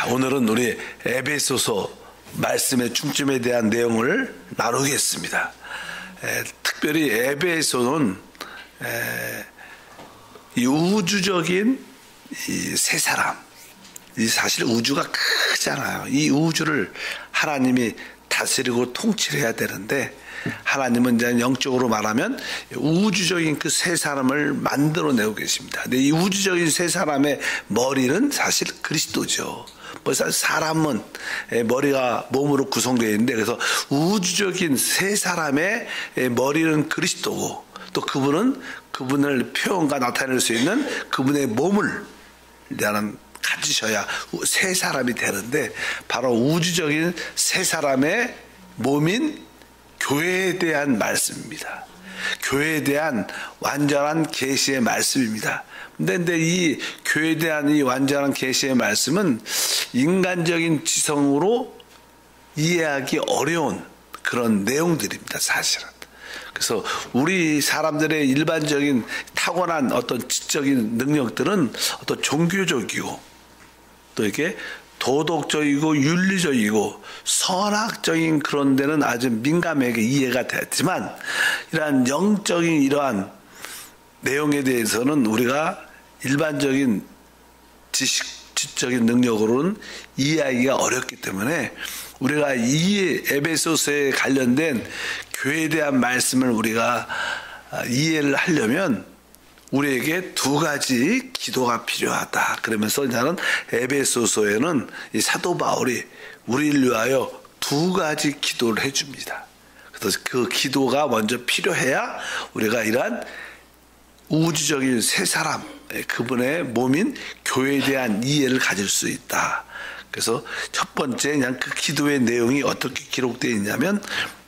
오늘은 우리 에베소서 말씀의 중점에 대한 내용을 나누겠습니다. 특별히 에베소는 이 우주적인 이 세 사람, 이 사실 우주가 크잖아요. 이 우주를 하나님이 다스리고 통치해야 되는데, 하나님은 이제 영적으로 말하면 우주적인 그 세 사람을 만들어내고 계십니다. 근데 이 우주적인 세 사람의 머리는 사실 그리스도죠. 사람은 머리가 몸으로 구성되어 있는데, 그래서 우주적인 세 사람의 머리는 그리스도고, 또 그분은 그분을 표현과 나타낼 수 있는 그분의 몸을 가지셔야 세 사람이 되는데, 바로 우주적인 세 사람의 몸인 교회에 대한 말씀입니다. 교회에 대한 완전한 계시의 말씀입니다. 근데 이 교회에 대한 이 완전한 계시의 말씀은 인간적인 지성으로 이해하기 어려운 그런 내용들입니다, 사실은. 그래서 우리 사람들의 일반적인 타고난 어떤 지적인 능력들은 어떤 종교적이고, 또 이렇게 도덕적이고 윤리적이고 선악적인 그런 데는 아주 민감하게 이해가 됐지만, 이러한 영적인 이러한 내용에 대해서는 우리가 일반적인 지적인 능력으로는 이해하기가 어렵기 때문에, 우리가 이 에베소서에 관련된 교회에 대한 말씀을 우리가 이해를 하려면 우리에게 두 가지 기도가 필요하다. 그러면서 나는 에베소서에는 이 사도 바울이 우리를 위하여 두 가지 기도를 해줍니다. 그래서 그 기도가 먼저 필요해야 우리가 이러한 우주적인 세 사람, 그분의 몸인 교회에 대한 이해를 가질 수 있다. 그래서 첫 번째 그냥 그 기도의 내용이 어떻게 기록되어 있냐면,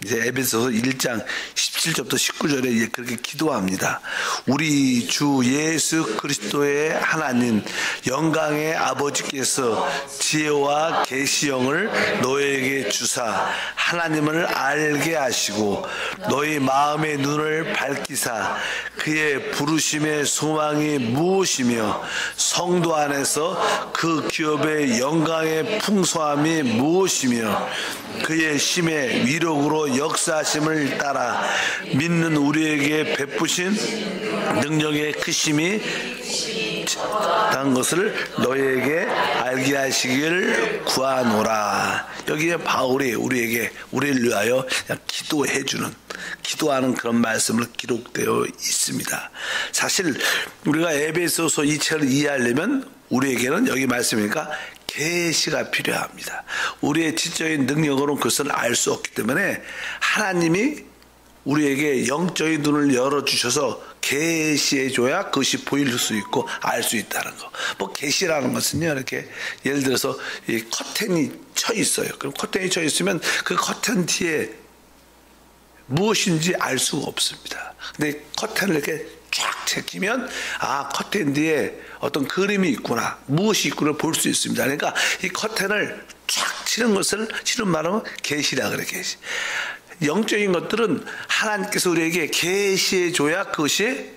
이제 에베소서 1장 17절부터 19절에 이제 그렇게 기도합니다. 우리 주 예수 그리스도의 하나님 영광의 아버지께서 지혜와 계시형을 너에게 주사 하나님을 알게 하시고, 너희 마음의 눈을 밝히사 그의 부르심의 소망이 무엇이며 성도 안에서 그 기업의 영광의 풍성함이 무엇이며 그의 심의 위력으로 역사하심을 따라 믿는 우리에게 베푸신 능력의 크심이 단 것을 너희에게 알게 하시기를 구하노라. 여기에 바울이 우리를 위하여 기도해주는, 기도하는 그런 말씀을 기록되어 있습니다. 사실 우리가 에베소서 이 책을 이해하려면 우리에게는 여기 말씀이니까 계시가 필요합니다. 우리의 지적인 능력으로는 그것을 알 수 없기 때문에 하나님이 우리에게 영적인 눈을 열어주셔서 계시해줘야 그것이 보일 수 있고 알 수 있다는 거. 계시라는 것은요, 이렇게 예를 들어서 이 커튼이 쳐 있어요. 그럼 커튼이 쳐 있으면 그 커튼 뒤에 무엇인지 알 수가 없습니다. 근데 커튼을 이렇게 쫙 제끼면, 커튼 뒤에 어떤 그림이 있구나, 무엇이 있구나 볼 수 있습니다. 그러니까 이 커튼을 쫙 치는 것을, 치는 말은 계시라 그래, 계시. 영적인 것들은 하나님께서 우리에게 계시해줘야 그것이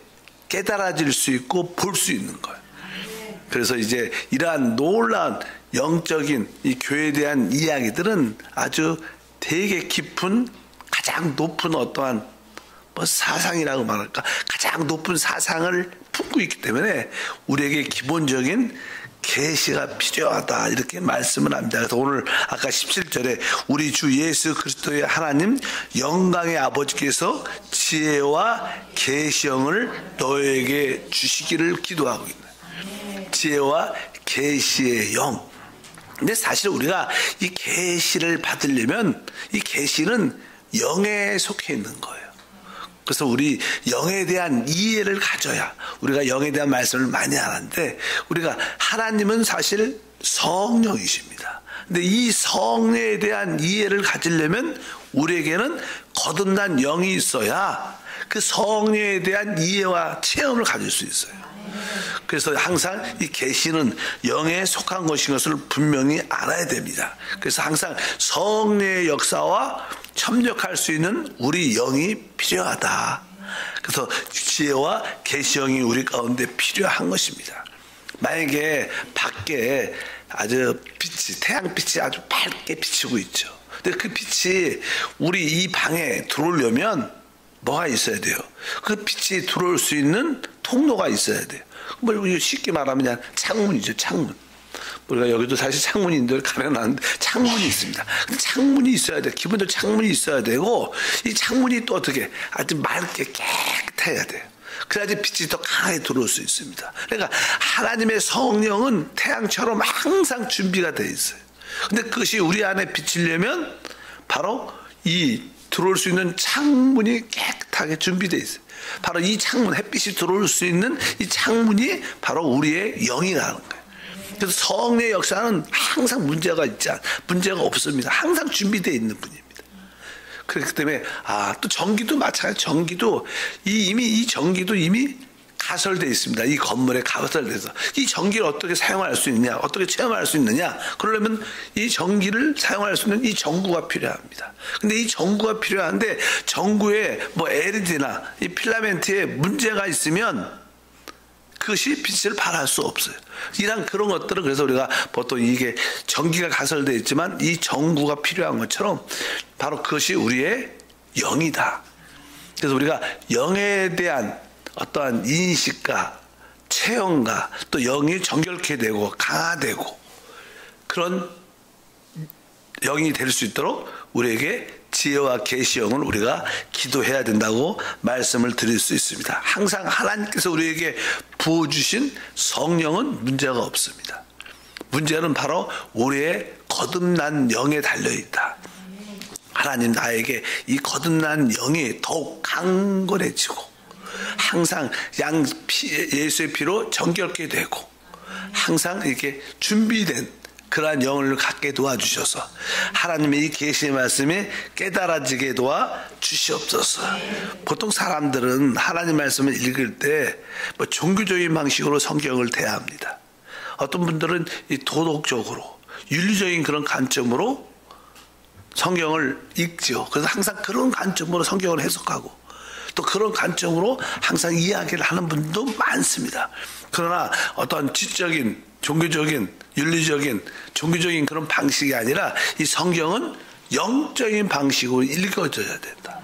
깨달아질 수 있고 볼 수 있는 거예요. 그래서 이제 이러한 놀라운 영적인 이 교회에 대한 이야기들은 아주 되게 깊은, 가장 높은 어떠한 사상이라고 말할까, 가장 높은 사상을 품고 있기 때문에 우리에게 기본적인 계시가 필요하다, 이렇게 말씀을 합니다. 그래서 오늘 아까 17절에 우리 주 예수 그리스도의 하나님 영광의 아버지께서 지혜와 계시형을 너에게 주시기를 기도하고 있는, 지혜와 계시의 영. 근데 사실 우리가 이 계시를 받으려면 이 계시는 영에 속해 있는 거예요. 그래서 우리 영에 대한 이해를 가져야, 우리가 영에 대한 말씀을 많이 하는데, 우리가 하나님은 사실 성령이십니다. 근데 이 성령에 대한 이해를 가지려면 우리에게는 거듭난 영이 있어야 그 성령에 대한 이해와 체험을 가질 수 있어요. 그래서 항상 이 계시는 영에 속한 것인 것을 분명히 알아야 됩니다. 그래서 항상 성령의 역사와 협력할 수 있는 우리 영이 필요하다. 그래서 지혜와 계시형이 우리 가운데 필요한 것입니다. 만약에 밖에 아주 빛이, 태양빛이 아주 밝게 비치고 있죠. 근데 그 빛이 우리 이 방에 들어오려면 뭐가 있어야 돼요? 그 빛이 들어올 수 있는 통로가 있어야 돼요. 뭐 쉽게 말하면 그냥 창문이죠, 창문. 우리가 여기도 사실 창문이 있는데 가려놨는데 창문이 있습니다. 근데 창문이 있어야 돼. 기본적으로 창문이 있어야 되고, 이 창문이 또 어떻게 아주 맑게 깨끗해야 돼요. 그래야지 빛이 더 강하게 들어올 수 있습니다. 그러니까 하나님의 성령은 태양처럼 항상 준비가 되어 있어요. 근데 그것이 우리 안에 비치려면 바로 이 들어올 수 있는 창문이 깨끗하게 준비되어 있어요. 바로 이 창문, 햇빛이 들어올 수 있는 이 창문이 바로 우리의 영이라는 거예요. 그래서 성령의 역사는 항상 문제가 없습니다. 항상 준비되어 있는 분입니다. 그렇기 때문에 또 전기도 마찬가지. 전기도 이 전기도 이미 가설되어 있습니다. 이 건물에 가설돼서 이 전기를 어떻게 사용할 수 있느냐, 어떻게 체험할 수 있느냐. 그러려면 이 전기를 사용할 수 있는 이 전구가 필요합니다. 근데 이 전구가 필요한데 전구에 뭐 LED나 이 필라멘트에 문제가 있으면 그것이 빛을 발할 수 없어요. 이런 그런 것들은 그래서 우리가 보통 이게 전기가 가설되어 있지만 이 전구가 필요한 것처럼 바로 그것이 우리의 영이다. 그래서 우리가 영에 대한 어떠한 인식과 체험과 또 영이 정결케 되고 강화되고 그런 영이 될 수 있도록 우리에게 지혜와 계시형을 우리가 기도해야 된다고 말씀을 드릴 수 있습니다. 항상 하나님께서 우리에게 부어주신 성령은 문제가 없습니다. 문제는 바로 우리의 거듭난 영에 달려있다. 하나님 나에게 이 거듭난 영이 더욱 강건해지고 항상 예수의 피로 정결케 되고 항상 이렇게 준비된 그러한 영을 갖게 도와주셔서 하나님의 이 계시의 말씀이 깨달아지게 도와주시옵소서. 보통 사람들은 하나님 말씀을 읽을 때 뭐 종교적인 방식으로 성경을 대합니다. 어떤 분들은 이 도덕적으로 윤리적인 그런 관점으로 성경을 읽죠. 그래서 항상 그런 관점으로 성경을 해석하고 또 그런 관점으로 항상 이야기를 하는 분도 많습니다. 그러나 어떤 지적인 종교적인 윤리적인 종교적인 그런 방식이 아니라 이 성경은 영적인 방식으로 읽어져야 된다.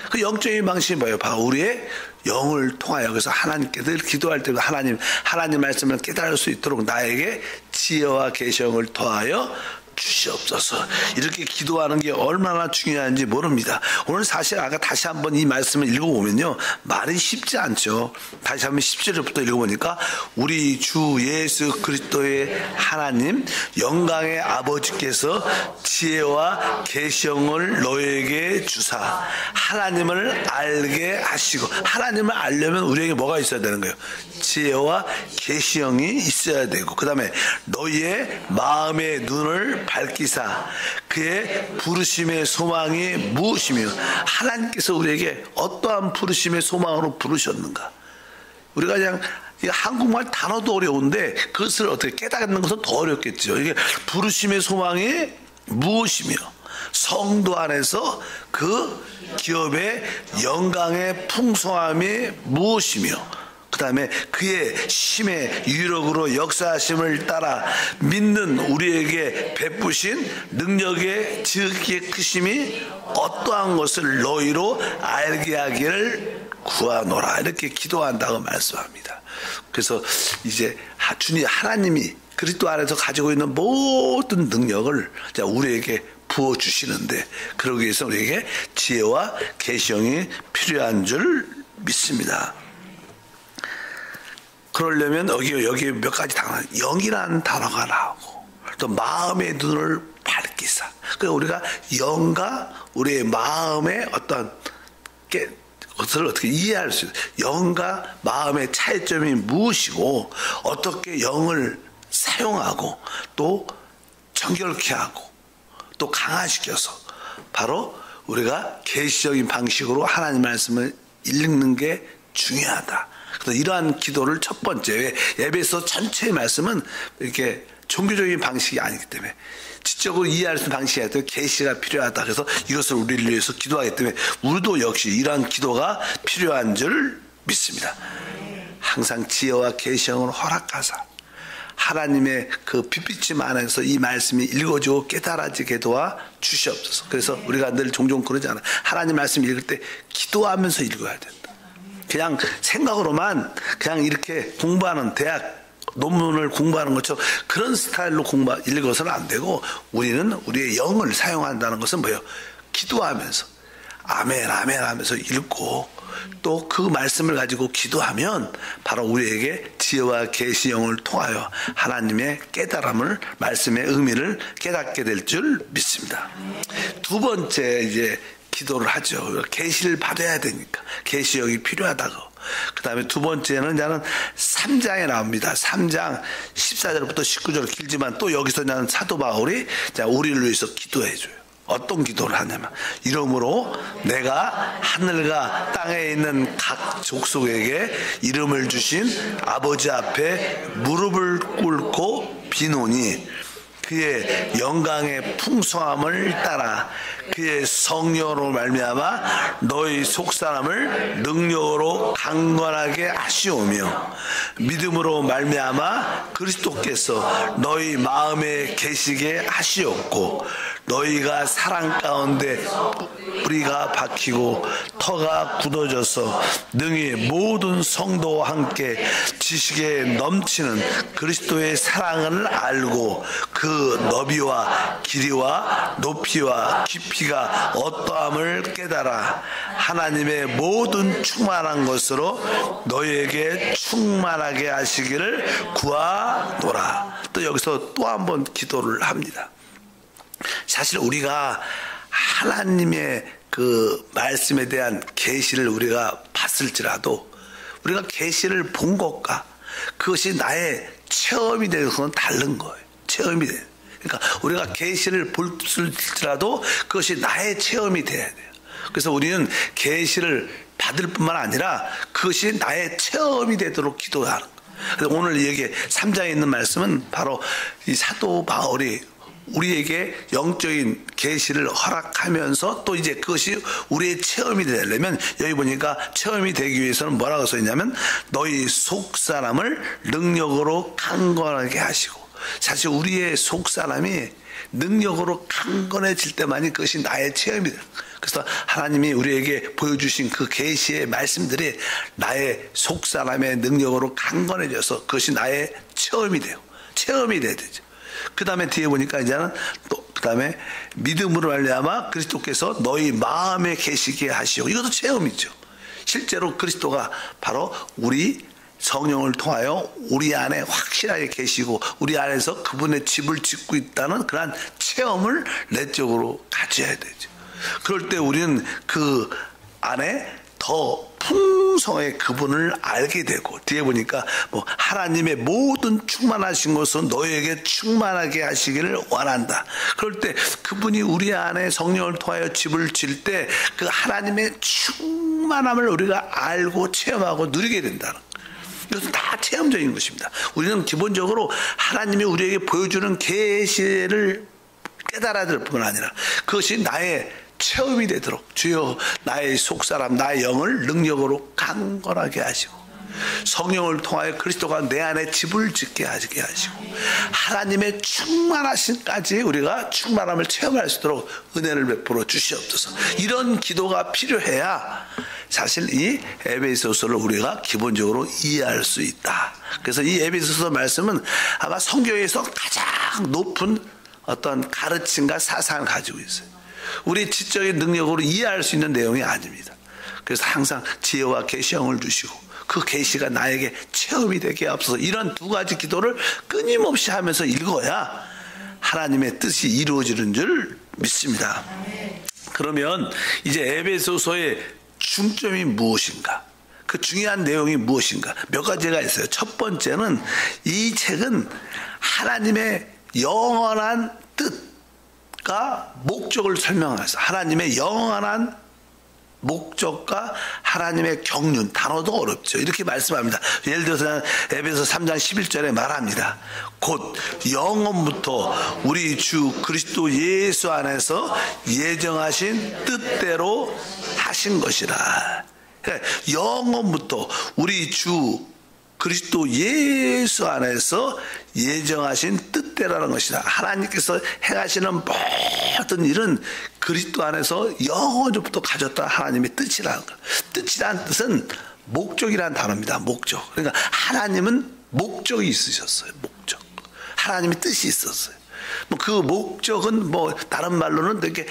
그 영적인 방식이 뭐예요? 바로 우리의 영을 통하여 그래서 하나님께 늘 기도할 때 하나님 말씀을 깨달을 수 있도록 나에게 지혜와 계시형을 더하여 주시옵소서. 이렇게 기도하는 게 얼마나 중요한지 모릅니다. 오늘 사실 아까 다시 한번 이 말씀을 읽어보면요 말이 쉽지 않죠. 다시 한번 10절부터 읽어보니까 우리 주 예수 그리스도의 하나님 영광의 아버지께서 지혜와 계시형을 너에게 주사 하나님을 알게 하시고 하나님을 알려면 우리에게 뭐가 있어야 되는 거예요? 지혜와 계시형이 있어야 되고 그 다음에 너희의 마음의 눈을 밝히사 그의 부르심의 소망이 무엇이며 하나님께서 우리에게 어떠한 부르심의 소망으로 부르셨는가. 우리가 그냥 한국말 단어도 어려운데 그것을 어떻게 깨닫는 것은 더 어렵겠죠. 이게 부르심의 소망이 무엇이며 성도 안에서 그 기업의 영광의 풍성함이 무엇이며 그 다음에 그의 심의 유력으로 역사하심을 따라 믿는 우리에게 베푸신 능력의 지극히 크심이 어떠한 것을 너희로 알게 하기를 구하노라. 이렇게 기도한다고 말씀합니다. 그래서 이제 주님 하나님이 그리스도 안에서 가지고 있는 모든 능력을 우리에게 부어주시는데 그러기 위해서 우리에게 지혜와 계시형이 필요한 줄 믿습니다. 그러려면 여기 몇 가지 단어가 영이라는 단어가 나오고 또 마음의 눈을 밝히사. 그러니까 우리가 영과 우리의 마음의 어떤 것을 어떻게 이해할 수 있어요. 영과 마음의 차이점이 무엇이고 어떻게 영을 사용하고 또 정결케 하고 또 강화시켜서 바로 우리가 계시적인 방식으로 하나님 말씀을 읽는 게 중요하다. 그래서 이러한 기도를 첫 번째 예배에서 전체의 말씀은 이렇게 종교적인 방식이 아니기 때문에 지적으로 이해할 수 있는 방식이 아니기 때문에 계시가 필요하다. 그래서 이것을 우리를 위해서 기도하기 때문에 우리도 역시 이러한 기도가 필요한 줄 믿습니다. 항상 지혜와 계시형을 허락하사 하나님의 그 빛비침 안에서 이 말씀이 읽어지고 깨달아지게 도와 주시옵소서. 그래서 우리가 늘 종종 그러잖아. 하나님 말씀 읽을 때 기도하면서 읽어야 된다. 그냥 생각으로만 그냥 이렇게 공부하는 대학 논문을 공부하는 것처럼 그런 스타일로 읽어서는 안 되고, 우리는 우리의 영을 사용한다는 것은 뭐예요? 기도하면서 아멘 아멘 하면서 읽고 또 그 말씀을 가지고 기도하면 바로 우리에게 지혜와 계시 영을 통하여 하나님의 깨달음을, 말씀의 의미를 깨닫게 될 줄 믿습니다. 두 번째 이제 기도를 하죠. 계시를 받아야 되니까 계시 영이 필요하다고. 그 다음에 두 번째는 나는 3장에 나옵니다. 3장 14절부터 19절 길지만 또 여기서 나는 사도 바울이 우리를 위해서 기도해줘요. 어떤 기도를 하냐면, 이러므로 내가 하늘과 땅에 있는 각 족속에게 이름을 주신 아버지 앞에 무릎을 꿇고 비노니 그의 영광의 풍성함을 따라 그의 성령으로 말미암아 너희 속사람을 능력으로 강건하게 하시오며 믿음으로 말미암아 그리스도께서 너희 마음에 계시게 하시옵고 너희가 사랑 가운데 뿌리가 박히고 터가 굳어져서 능히 모든 성도와 함께 지식에 넘치는 그리스도의 사랑을 알고 그 너비와 길이와 높이와 깊이가 어떠함을 깨달아 하나님의 모든 충만한 것으로 너희에게 충만하게 하시기를 구하노라. 또 여기서 또 한 번 기도를 합니다. 사실 우리가 하나님의 그 말씀에 대한 계시를 우리가 봤을지라도 우리가 계시를 본 것과 그것이 나의 체험이 되어서는 다른 거예요. 체험이 돼요. 그러니까 우리가 계시를 볼지라도 그것이 나의 체험이 돼야 돼요. 그래서 우리는 계시를 받을 뿐만 아니라 그것이 나의 체험이 되도록 기도하는 거예요. 그래서 오늘 여기 3장에 있는 말씀은 바로 이 사도 바울이 우리에게 영적인 계시를 허락하면서 또 이제 그것이 우리의 체험이 되려면, 여기 보니까 체험이 되기 위해서는 뭐라고 써있냐면 너희 속사람을 능력으로 강건하게 하시고, 사실 우리의 속사람이 능력으로 강건해질 때만이 그것이 나의 체험이 돼요. 그래서 하나님이 우리에게 보여주신 그 계시의 말씀들이 나의 속사람의 능력으로 강건해져서 그것이 나의 체험이 돼요. 체험이 돼야 되죠. 그 다음에 뒤에 보니까 이제는 또 그 다음에 믿음으로 말미암아 그리스도께서 너희 마음에 계시게 하시오. 이것도 체험이죠. 실제로 그리스도가 바로 우리 성령을 통하여 우리 안에 확실하게 계시고 우리 안에서 그분의 집을 짓고 있다는 그런 체험을 내적으로 가져야 되죠. 그럴 때 우리는 그 안에 더 풍성의 그분을 알게 되고, 뒤에 보니까 뭐 하나님의 모든 충만하신 것은 너희에게 충만하게 하시기를 원한다. 그럴 때 그분이 우리 안에 성령을 통하여 집을 질 때 그 하나님의 충만함을 우리가 알고 체험하고 누리게 된다는 거예요. 이것은 다 체험적인 것입니다. 우리는 기본적으로 하나님이 우리에게 보여주는 계시를 깨달아야 될 뿐만 아니라 그것이 나의 체험이 되도록 주여 나의 속사람 나의 영을 능력으로 강건하게 하시고 성령을 통하여 그리스도가 내 안에 집을 짓게 하시게 하시고 하나님의 충만하심까지 우리가 충만함을 체험할 수 있도록 은혜를 베풀어 주시옵소서. 이런 기도가 필요해야 사실 이 에베소서를 우리가 기본적으로 이해할 수 있다. 그래서 이 에베소서 말씀은 아마 성경에서 가장 높은 어떤 가르침과 사상을 가지고 있어요. 우리 지적인 능력으로 이해할 수 있는 내용이 아닙니다. 그래서 항상 지혜와 계시형을 주시고 그 계시가 나에게 체험이 되게 앞서서 이런 두 가지 기도를 끊임없이 하면서 읽어야 하나님의 뜻이 이루어지는 줄 믿습니다. 그러면 이제 에베소서의 중점이 무엇인가? 그 중요한 내용이 무엇인가? 몇 가지가 있어요. 첫 번째는 이 책은 하나님의 영원한 뜻과 목적을 설명해서 하나님의 영원한 목적과 하나님의 경륜, 단어도 어렵죠. 이렇게 말씀합니다. 예를 들어서 에베소 3장 11절에 말합니다. 곧 영원부터 우리 주 그리스도 예수 안에서 예정하신 뜻대로 하신 것이라. 영원부터 우리 주 그리스도 예수 안에서 예정하신 뜻대로라는 것이다. 하나님께서 행하시는 모든 일은 그리스도 안에서 영원부터 가졌다 하나님의 뜻이라는 것. 뜻이라는 뜻은 목적이라는 단어입니다. 목적. 그러니까 하나님은 목적이 있으셨어요. 목적. 하나님의 뜻이 있었어요. 뭐 그 목적은 뭐 다른 말로는 이렇게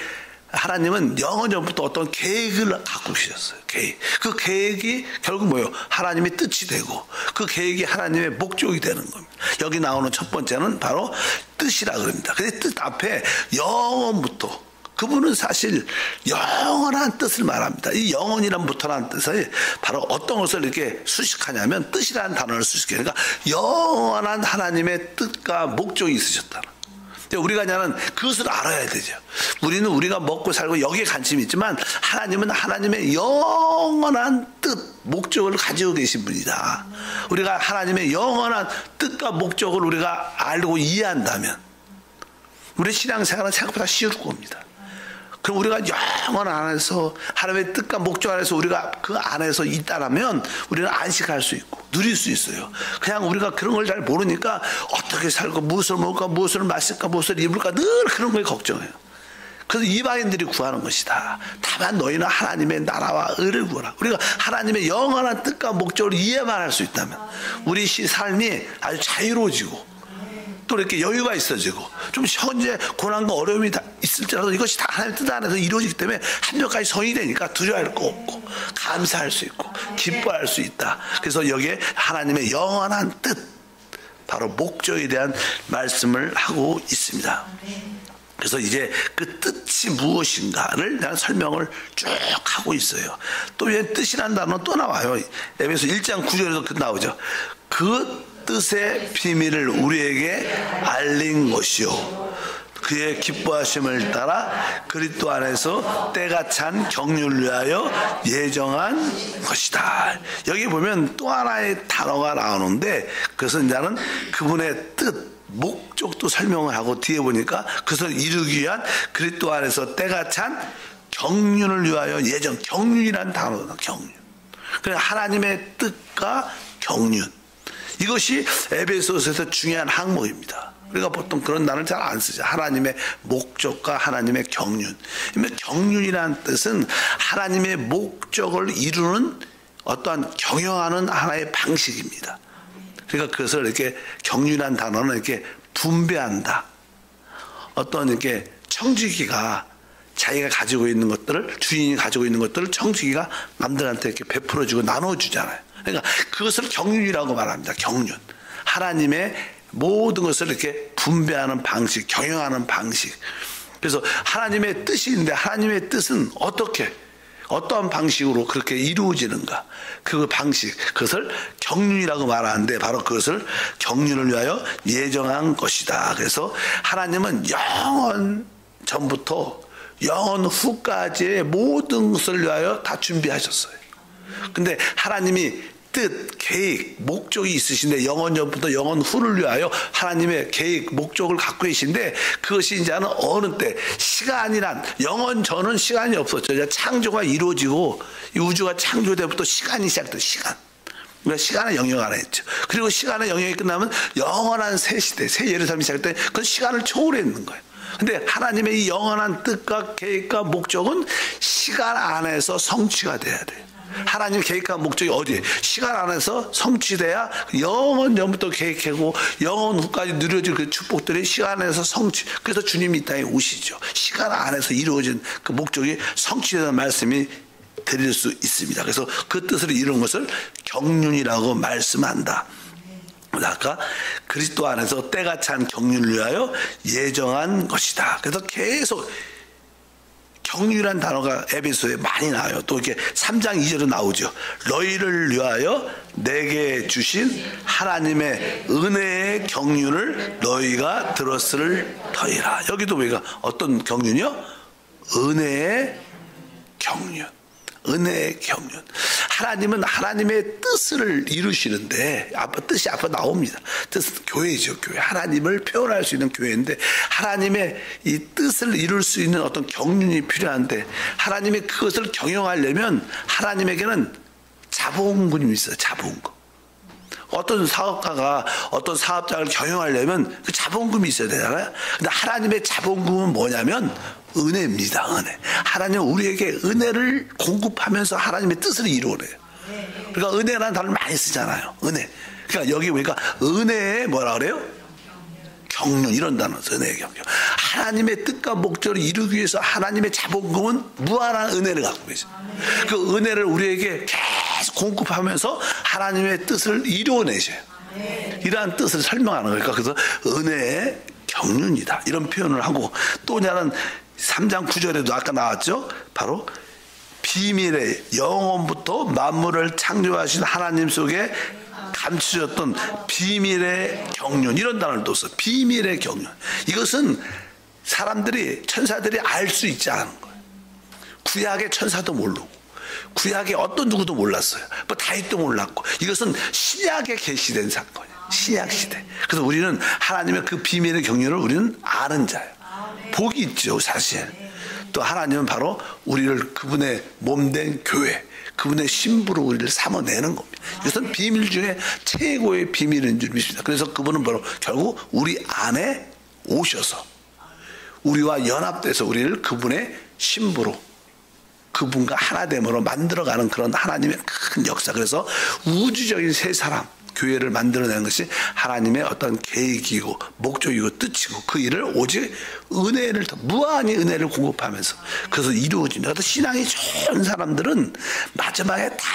하나님은 영원전부터 어떤 계획을 갖고 계셨어요. 계획. 그 계획이 결국 뭐예요? 하나님의 뜻이 되고 그 계획이 하나님의 목적이 되는 겁니다. 여기 나오는 첫 번째는 바로 뜻이라 그럽니다. 근데 뜻 앞에 영원부터 그분은 사실 영원한 뜻을 말합니다. 이 영원이란 부터라는 뜻에 바로 어떤 것을 이렇게 수식하냐면 뜻이라는 단어를 수식해요. 그러니까 영원한 하나님의 뜻과 목적이 있으셨다는. 우리가 그냥 그것을 알아야 되죠. 우리는 우리가 먹고 살고 여기에 관심이 있지만 하나님은 하나님의 영원한 뜻, 목적을 가지고 계신 분이다. 우리가 하나님의 영원한 뜻과 목적을 우리가 알고 이해한다면 우리 신앙생활은 생각보다 쉬울 겁니다. 그럼 우리가 영원 안에서 하나님의 뜻과 목적 안에서 우리가 그 안에서 있다라면 우리는 안식할 수 있고 누릴 수 있어요. 그냥 우리가 그런 걸 잘 모르니까 어떻게 살고 무엇을 먹을까 무엇을 마실까 무엇을 입을까 늘 그런 거에 걱정해요. 그래서 이방인들이 구하는 것이다. 다만 너희는 하나님의 나라와 의를 구하라. 우리가 하나님의 영원한 뜻과 목적을 이해만 할 수 있다면 우리 삶이 아주 자유로워지고 또 이렇게 여유가 있어지고 좀 현재 고난과 어려움이 다 있을지라도 이것이 다 하나님의 뜻 안에서 이루어지기 때문에 한명까지 성이 되니까 두려워할 거 없고 감사할 수 있고 기뻐할 수 있다. 그래서 여기에 하나님의 영원한 뜻 바로 목적에 대한 말씀을 하고 있습니다. 그래서 이제 그 뜻이 무엇인가를 대한 설명을 쭉 하고 있어요. 또 왜 뜻이라는 단어는 또 나와요. 에베소 1장 9절에서 나오죠. 그 뜻의 비밀을 우리에게 알린 것이요 그의 기뻐하심을 따라 그리스도 안에서 때가 찬 경륜을 위하여 예정한 것이다. 여기 보면 또 하나의 단어가 나오는데 그것은 이제는 그분의 뜻 목적도 설명을 하고 뒤에 보니까 그것을 이루기 위한 그리스도 안에서 때가 찬 경륜을 위하여 예정. 경륜이라는 단어다. 경륜. 그러니까 하나님의 뜻과 경륜. 이것이 에베소서에서 중요한 항목입니다. 우리가 보통 그런 단어를 잘 안 쓰죠. 하나님의 목적과 하나님의 경륜. 경륜이라는 뜻은 하나님의 목적을 이루는 어떠한 경영하는 하나의 방식입니다. 그러니까 그것을 이렇게 경륜이라는 단어는 이렇게 분배한다. 어떤 이렇게 청지기가 자기가 가지고 있는 것들을 주인이 가지고 있는 것들을 청지기가 남들한테 이렇게 베풀어주고 나눠주잖아요. 그러니까 그것을 경륜이라고 말합니다. 경륜. 하나님의 모든 것을 이렇게 분배하는 방식, 경영하는 방식. 그래서 하나님의 뜻이 있는데 하나님의 뜻은 어떠한 방식으로 그렇게 이루어지는가. 그 방식, 그것을 경륜이라고 말하는데 바로 그것을 경륜을 위하여 예정한 것이다. 그래서 하나님은 영원 전부터 영원 후까지의 모든 것을 위하여 다 준비하셨어요. 근데 하나님이 뜻, 계획, 목적이 있으신데 영원 전부터 영원 후를 위하여 하나님의 계획, 목적을 갖고 계신데 그것이 이제는 어느 때 시간이란 영원 전은 시간이 없었죠. 이제 창조가 이루어지고 이 우주가 창조될 때부터 시간이 시작돼요. 시간. 그러니까 시간의 영역 안에 있죠. 그리고 시간의 영역이 끝나면 영원한 새 시대, 새 예루살렘이 시작될 때 그 시간을 초월했는 거예요. 근데 하나님의 이 영원한 뜻과 계획과 목적은 시간 안에서 성취가 돼야 돼요. 하나님의 계획과 목적이 어디에? 시간 안에서 성취돼야 영원 전부터 계획하고 영원 후까지 누려질 그 축복들이 시간 안에서 성취. 그래서 주님이 이 땅에 오시죠. 시간 안에서 이루어진 그 목적이 성취되는 말씀이 드릴 수 있습니다. 그래서 그 뜻을 이룬 것을 경륜이라고 말씀한다. 아까 그리스도 안에서 때가 찬 경륜을 위하여 예정한 것이다. 그래서 계속 경륜이라는 단어가 에베소에 많이 나와요. 또 이렇게 3장 2절에 나오죠. 너희를 위하여 내게 주신 하나님의 은혜의 경륜을 너희가 들었을 터이라. 여기도 우리가 어떤 경륜이요? 은혜의 경륜. 은혜의 경륜. 하나님은 하나님의 뜻을 이루시는데 뜻이 앞에 나옵니다. 뜻은 교회죠. 교회. 하나님을 표현할 수 있는 교회인데 하나님의 이 뜻을 이룰 수 있는 어떤 경륜이 필요한데 하나님이 그것을 경영하려면 하나님에게는 자본금이 있어요. 자본금. 어떤 사업가가 어떤 사업장을 경영하려면 그 자본금이 있어야 되잖아요. 근데 하나님의 자본금은 뭐냐면 은혜입니다. 은혜. 하나님은 우리에게 은혜를 공급하면서 하나님의 뜻을 이루어내요. 그러니까 은혜라는 단어를 많이 쓰잖아요. 은혜. 그러니까 여기 보니까 은혜에 뭐라 그래요? 경륜, 이런 단어, 은혜의 경륜. 하나님의 뜻과 목적을 이루기 위해서 하나님의 자본금은 무한한 은혜를 갖고 계세요. 그 은혜를 우리에게 계속 공급하면서 하나님의 뜻을 이루어내셔요. 이러한 뜻을 설명하는 거니까 그래서 은혜의 경륜이다, 이런 표현을 하고, 또 하나는 3장 9절에도 아까 나왔죠. 바로 비밀의 영원부터 만물을 창조하신 하나님 속에 감추셨던 비밀의 경륜, 이런 단어를 또 써. 비밀의 경륜. 이것은 사람들이, 천사들이 알 수 있지 않은 거예요. 구약의 천사도 모르고 구약의 어떤 누구도 몰랐어요. 뭐 다윗도 몰랐고, 이것은 신약에 계시된 사건이에요. 신약 시대. 그래서 우리는 하나님의 그 비밀의 경륜을 우리는 아는 자예요. 복이 있죠, 사실. 또 하나님은 바로 우리를 그분의 몸된 교회, 그분의 신부로 우리를 삼아내는 겁니다. 이것은 비밀 중에 최고의 비밀인 줄 믿습니다. 그래서 그분은 바로 결국 우리 안에 오셔서 우리와 연합돼서 우리를 그분의 신부로, 그분과 하나됨으로 만들어가는 그런 하나님의 큰 역사. 그래서 우주적인 세 사람, 교회를 만들어내는 것이 하나님의 어떤 계획이고 목적이고 뜻이고, 그 일을 오직 은혜를, 무한히 은혜를 공급하면서 그래서 이루어집니다. 그래서 신앙이 좋은 사람들은 마지막에 다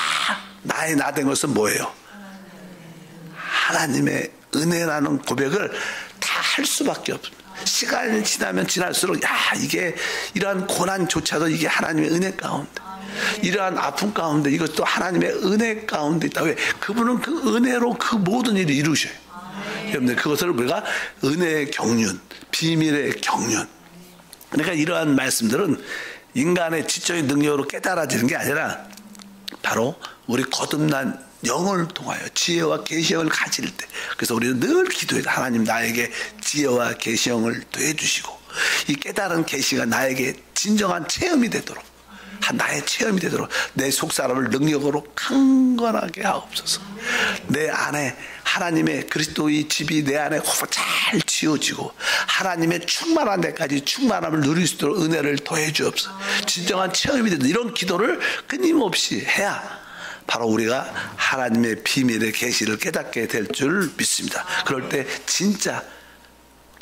나의 나 된 것은 뭐예요? 하나님의 은혜라는 고백을 다 할 수밖에 없습니다. 시간이 지나면 지날수록, 야, 이게 이러한 고난조차도 이게 하나님의 은혜 가운데, 이러한 아픔 가운데 이것도 하나님의 은혜 가운데 있다. 왜? 그분은 그 은혜로 그 모든 일을 이루셔요. 여러분들, 그것을 우리가 은혜의 경륜, 비밀의 경륜. 그러니까 이러한 말씀들은 인간의 지적인 능력으로 깨달아지는 게 아니라 바로 우리 거듭난 영을 통하여 지혜와 계시형을 가질 때, 그래서 우리는 늘 기도해요. 하나님, 나에게 지혜와 계시형을 더해주시고 이 깨달은 계시가 나에게 진정한 체험이 되도록, 나의 체험이 되도록 내 속사람을 능력으로 강건하게 하옵소서. 내 안에 하나님의 그리스도의 집이 내 안에 잘 지어지고 하나님의 충만한 데까지 충만함을 누릴 수 있도록 은혜를 더해 주옵소서. 진정한 체험이 되는 이런 기도를 끊임없이 해야 바로 우리가 하나님의 비밀의 계시를 깨닫게 될 줄 믿습니다. 그럴 때 진짜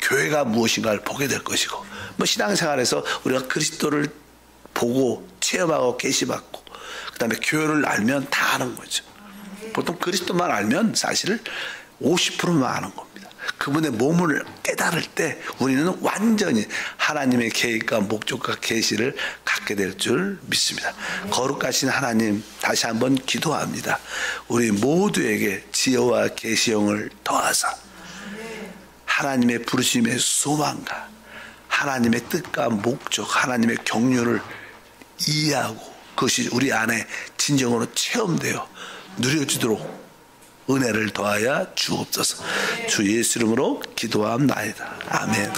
교회가 무엇인가를 보게 될 것이고, 뭐 신앙생활에서 우리가 그리스도를 보고 체험하고 계시받고 그다음에 교회를 알면 다 아는 거죠. 보통 그리스도만 알면 사실 50%만 아는 겁니다. 그분의 몸을 깨달을 때 우리는 완전히 하나님의 계획과 목적과 계시를 갖게 될 줄 믿습니다. 거룩하신 하나님, 다시 한번 기도합니다. 우리 모두에게 지혜와 계시형을 더하사 하나님의 부르심의 소망과 하나님의 뜻과 목적, 하나님의 경륜을 이해하고 그것이 우리 안에 진정으로 체험되어 누려지도록 은혜를 더하여 주옵소서. 주 예수 이름으로 기도합나이다. 아멘.